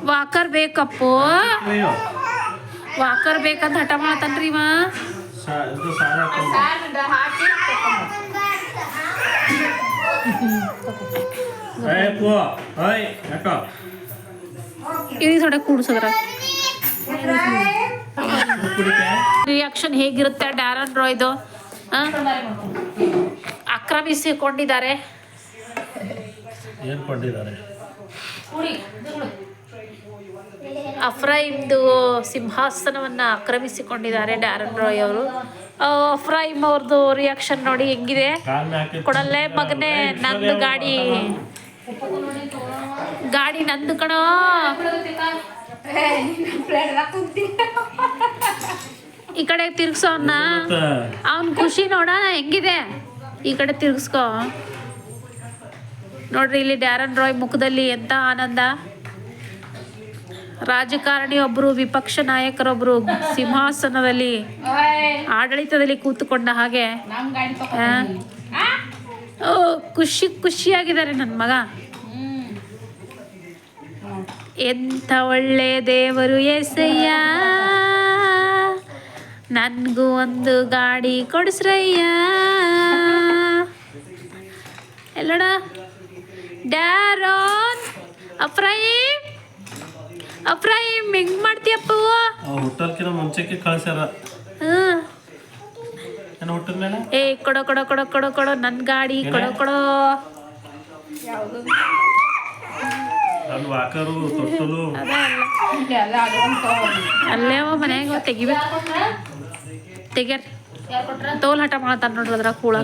Walker ಬೇಕಪ್ಪು, walker ಬೇಕಂತ ಹಠ ಮಾಡತನ್ರಿ ಇವ. ಇಳಿ ಥೋಡೆ ಕೂಡ್ಸದ್ರ ರಿಯಾಕ್ಷನ್ ಹೇಗಿರುತ್ತೆ ಡ್ಯಾರನ್ ರಾಯ್ದು? ಆಕ್ರಮಿಸಿಕೊಂಡಿದ್ದಾರೆ. ಅಫ್ರಾಯಿಮ್ದು ಸಿಂಹಾಸನವನ್ನು ಆಕ್ರಮಿಸಿಕೊಂಡಿದ್ದಾರೆ ಡ್ಯಾರನ್ ರಾಯ್ ಅವರು. ಅಫ್ರಾಯಿಮ್ ಅವ್ರದ್ದು ರಿಯಾಕ್ಷನ್ ನೋಡಿ ಹೆಂಗಿದೆ. ಕೊಡಲ್ಲೇ ಮಗನೇ, ನಂದು ಗಾಡಿ ನಂದು ಕಣೋ. ಈ ಕಡೆ ತಿರ್ಗ್ಸೋ ಅವನ್ ಖುಷಿ ನೋಡೋಣ ಹೆಂಗಿದೆ. ಈ ಕಡೆ ತಿರ್ಗಿಸ್ಕೋ ನೋಡ್ರಿ, ಇಲ್ಲಿ ಡ್ಯಾರನ್ ರಾಯ್ ಮುಖದಲ್ಲಿ ಎಂತ ಆನಂದ. ರಾಜಕಾರಣಿ ಒಬ್ರು, ವಿಪಕ್ಷ ನಾಯಕರೊಬ್ರು ಸಿಂಹಾಸನದಲ್ಲಿ ಆಡಳಿತದಲ್ಲಿ ಕೂತುಕೊಂಡ ಹಾಗೆ ಖುಷಿಯಾಗಿದ್ದಾರೆ ನನ್ನ ಮಗ. ಎಂಥ ಒಳ್ಳೆ ದೇವರು ಏಸಯ್ಯ, ನನ್ಗೂ ಒಂದು ಗಾಡಿ ಕೊಡಿಸ್ರಯ್ಯ. ಎಲ್ಲೋಡ ಡ್ಯಾರೋನ್, ಅಫ್ರಾಯಿಮ್ ಹೆಂಗ್ ಮಾಡ್ತೀಯಪ್ಪ? ಹೋಟೆಲ್ಕಿನ ಮುಂಚೆಕ್ಕೆ ಕಳ್ಸ್ಯಾರ. ಏ ಕೊಡೋ ಕೊಡೋ ಕೊಡೋ ಕೊಡೋ ಕೊಡೋ ನನ್ನ ಗಾಡಿ ಕೊಡೋ. ವಾಕರು ತೊಟ್ಟಲು ಅಲ್ಲೇ ಮನ್ಯಾಗ ತೆಗಿಬೇಕು. ತೆಗ್ಯಾರ ತೋಲ್ ಹಠ ಮಾಡತಾರ ನೋಡ್ರಿ ಅದ್ರ ಕೂಳ.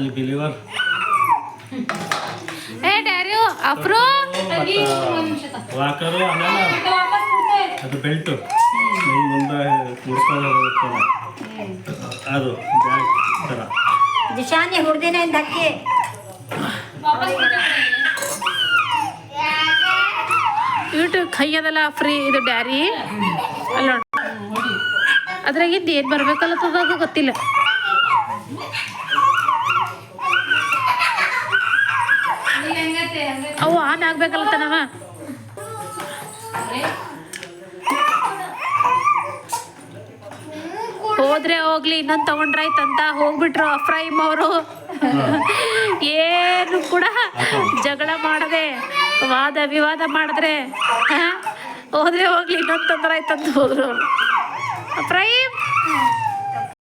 ಏ ಡ್ಯಾರಿಯೋ ಅಫ್ರೋ ವಾಕರು ಅದು ಬೆಲ್ಟು ಅದು ಬ್ಯಾಗ್ ಥರ ದಿಶಾನೆ ಹುಡ್ದೇನೆ ಧಕ್ಕೆ ಇಟ್ಟು ಕೈ ಅದಲ್ಲ ಫ್ರೀ ಇದು ಡ್ಯಾರಿ ಅಲ್ಲ. ಅದ್ರಾಗಿಂದ ಏನು ಬರ್ಬೇಕಲ್ಲತ್ತದ ಗೊತ್ತಿಲ್ಲ. ಅವು ಆನ್ ಆಗ್ಬೇಕಲ್ಲತ್ತನವ. ಹೋದ್ರೆ ಹೋಗ್ಲಿ, ಇನ್ನೊಂದು ತಗೊಂಡ್ರಾಯ್ತಂತ ಹೋಗ್ಬಿಟ್ರು ಅಫ್ರಾಯಿಮ್ ಅವರು. ಏನು ಕೂಡ ಜಗಳ ಮಾಡದೆ, ವಾದ ವಿವಾದ ಮಾಡಿದ್ರೆ ಹೋದ್ರೆ ಹೋಗ್ಲಿ, ಇನ್ನೊಂದು ತೊಂದ್ರಾಯ್ತಂತ ಹೋದ್ರು. ಅಫ್ರಾಯಿಮ್